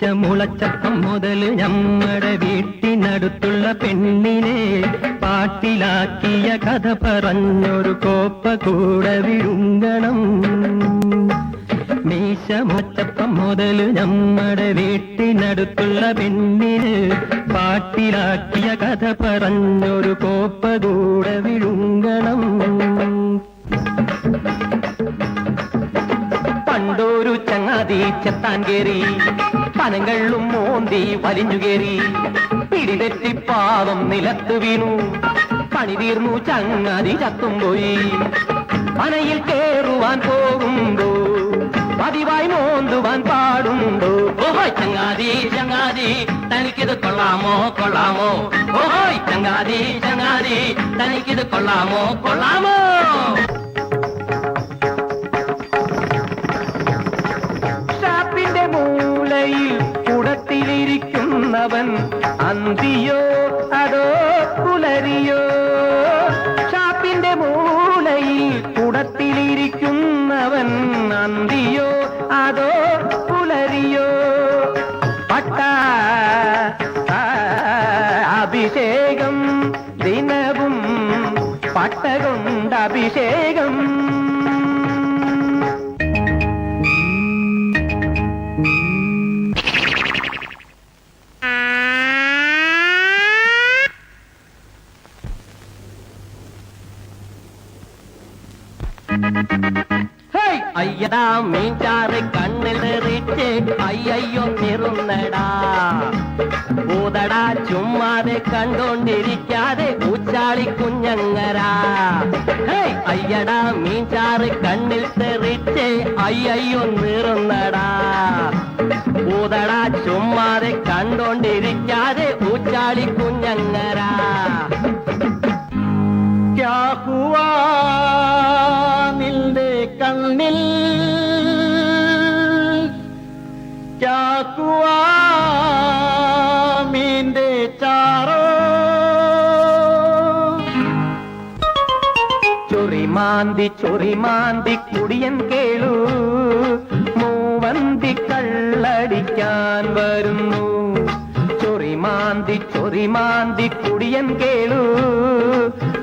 മുളച്ചപ്പം മുതൽ നമ്മുടെ വീട്ടിനടുത്തുള്ള പെണ്ണിനെ പാട്ടിലാക്കിയ കഥ പറഞ്ഞൊരു കോപ്പ കൂടെ വിഴുങ്ങണം. മുളച്ചപ്പം മുതൽ നമ്മുടെ വീട്ടിനടുത്തുള്ള പെണ്ണിന് പാട്ടിലാക്കിയ കഥ പറഞ്ഞൊരു കോപ്പ കൂടെ വിഴുങ്ങണം. പണ്ടൊരു ചങ്ങാതി ചെത്താൻ കേറി പനങ്ങളും മോന്തി വലിഞ്ഞു കേറി പിടിതെറ്റി പാവം നിലത്ത് വീണു. പണി തീർന്നു ചങ്ങാതി ചത്തും പോയി. പനയിൽ കേറുവാൻ പോകുമ്പോ പതിവായി മോന്തുവാൻ പാടുണ്ടോ? ഓഹോയ് ചങ്ങാതി ചങ്ങാതി തനിക്കിത് കൊള്ളാമോ കൊള്ളാമോ? ഓഹോയ് ചങ്ങാതി ചങ്ങാതി തനിക്കിത് കൊള്ളാമോ കൊള്ളാമോ? ഷാപ്പിന്റെ മൂലയിൽ കുടത്തിലിരിക്കുന്നവൻ അന്തിയോ അതോ പുലരിയോ? ഷാപ്പിന്റെ മൂലയിൽ കുടത്തിലിരിക്കുന്നവൻ അന്തിയോ അതോ പുലരിയോ? അഭിഷേകം ദിനവും പട്ടകൊണ്ട് അഭിഷേകം. അയ്യടാ മീൻചാറ് കണ്ണിൽ നിറച്ച് അയ്യോ നിറുന്നടാ. ഊതടാ ചുമ്മാതെ കണ്ടോണ്ടിരിക്കാതെ ഊച്ചാളി കുഞ്ഞങ്ങരാ. അയ്യടാ മീൻചാറ് കണ്ണിൽ തെറിച്ച് അയ്യോ നിറുന്നടാ. ഊതടാ ചുമ്മാതെ കണ്ടോണ്ടിരിക്കാതെ ഊച്ചാളി കുഞ്ഞങ്ങരാ. ക്യാ ഹുവാ നിന്റെ കണ്ണിൽ ക്യാ ഹുവാ മീന്റെ ചാറോ? ചൊറിമാന്തി ചൊറിമാന്തി കുടിയൻ കേളു മൂവന്തി കള്ളടിക്കാൻ വരുന്നു. ചൊറിമാന്തി ചൊറിമാന്തി കുടിയൻ കേളു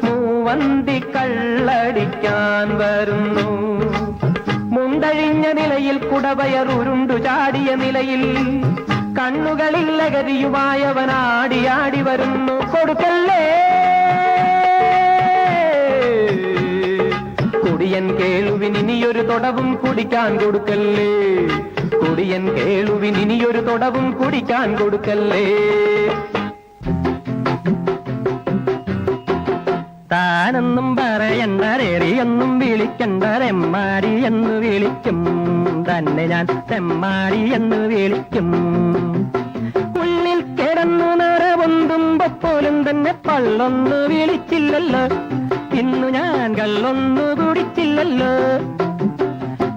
മൂവന്തി കള്ളടിക്കാൻ വരുന്നു. മുണ്ടഴിഞ്ഞ നിലയിൽ കുടവയർ ഉരുണ്ടു ചാടിയ നിലയിൽ കണ്ണുകളിൽ ലഹരിയുമായവനാടിയാടി വരുന്നു. കൊടുക്കല്ലേ കുടിയൻ കേളുവിനിയൊരു തൊടവും കുടിക്കാൻ കൊടുക്കല്ലേ. കുടിയൻ കേളുവിനിയൊരു തൊടവും കുടിക്കാൻ കൊടുക്കല്ലേ. താനെന്നും പറയണ്ട റേറിയൊന്നും വിളിക്കണ്ട തെമ്മാടി എന്ന് വിളിക്കും. തന്നെ ഞാൻ തെമ്മാടി എന്ന് വിളിക്കും. ഉള്ളിൽ കിടന്നു നിറവൊന്തുമ്പോ പോലും തന്നെ പള്ളൊന്നു വിളിച്ചില്ലല്ലോ. ഇന്നു ഞാൻ കള്ളൊന്നു കുടിച്ചില്ലല്ലോ.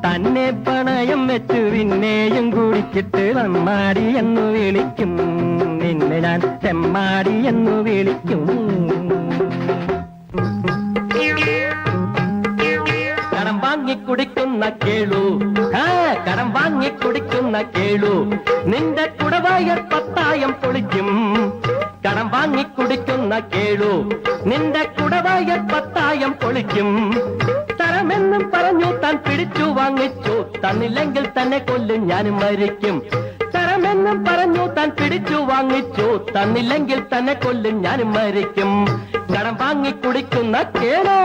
തന്നെ പണയം വെച്ചു പിന്നെയും കുടിച്ചിട്ട് തെമ്മാടി എന്ന് വിളിക്കും. നിന്നെ ഞാൻ തെമ്മാടി എന്ന് വിളിക്കും. കടം വാങ്ങി കുടിക്കുന്ന കേളു കടം വാങ്ങി കുടിക്കുന്ന കേളു നിന്റെ കുടവായർ പത്തായം പൊളിക്കും. കടം വാങ്ങി കുടിക്കുന്ന കേളു നിന്റെ കുടവായർ പത്തായം പൊളിക്കും. തരമെന്നും പറഞ്ഞു താൻ പിടിച്ചു വാങ്ങിച്ചു. തന്നില്ലെങ്കിൽ തന്നെ കൊല്ലും ഞാൻ മരിക്കും. തരമെന്നും പറഞ്ഞു താൻ പിടിച്ചു വാങ്ങിച്ചു. തന്നില്ലെങ്കിൽ തന്നെ കൊല്ലും ഞാൻ മരിക്കും. കടം വാങ്ങി കുടിക്കുന്ന കേളു.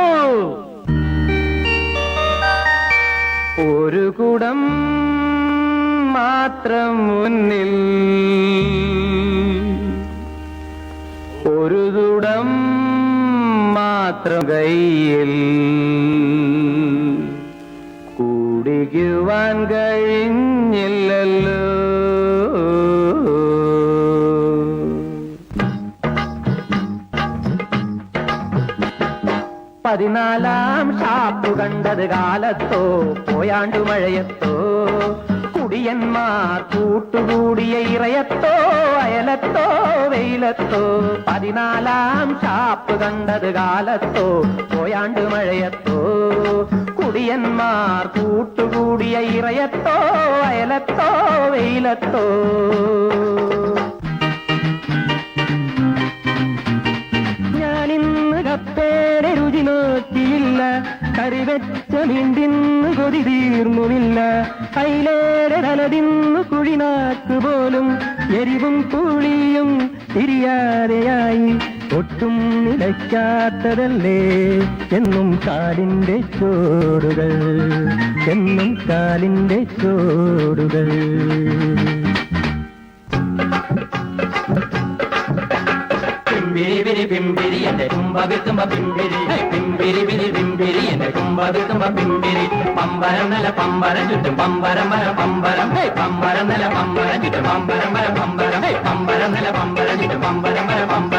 ഒരു കുടം മാത്രം മുന്നിൽ ഒരു കുടം മാത്രം കയ്യിൽ കുടിക്കുവാൻ കഴിഞ്ഞില്ലല്ലോ. 14 ഷാപ്പ് കണ്ടത് കാലത്തോ പോയാണ്ടു മഴയത്തോ കുടിയന്മാർ കൂട്ടുകൂടിയ ഇറയത്തോ അയലത്തോ വെയിലത്തോ. 14 ഷാപ്പ് കണ്ടത് കാലത്തോ പോയാണ്ടു മഴയത്തോ കുടിയ ഇടയന്മാർ കൂട്ടുകൂടിയ ഇറയത്തോ അയലത്തോ വെയിലത്തോ. ഞാനിന്ന് കപ്പേടെ രുചി നോക്കിയില്ല, കറിവെച്ച മീണ്ടിന്ന് കൊതി തീർന്നുമില്ല. അയിലേടെ തലതിന്നു കുഴിനാക്ക് പോലും എരിവും പുളിയും തിരിയാതെയായി. ഒട്ടും നിലയ്ക്കാത്തതല്ലേ എന്നും കാലിന്റെ ചോടുകൾ, എന്നും കാലിന്റെ ചോടുകൾ. പിമ്പിരി പിമ്പിരി എന്റെ കുംഭവിത്തുമ്പ പിമ്പിരി, പിമ്പിരി പിരി പിമ്പിരി എന്റെ കുംഭവിത്തുമ്പ പിമ്പിരി. പമ്പരം നില പമ്പരം ചുറ്റും പമ്പരം വര പമ്പരം, പമ്പരം നില പമ്പരം ചുറ്റും പമ്പരം വര പമ്പരം, പമ്പരം നില പമ്പരം ചുറ്റും പമ്പരം വര പമ്പരം.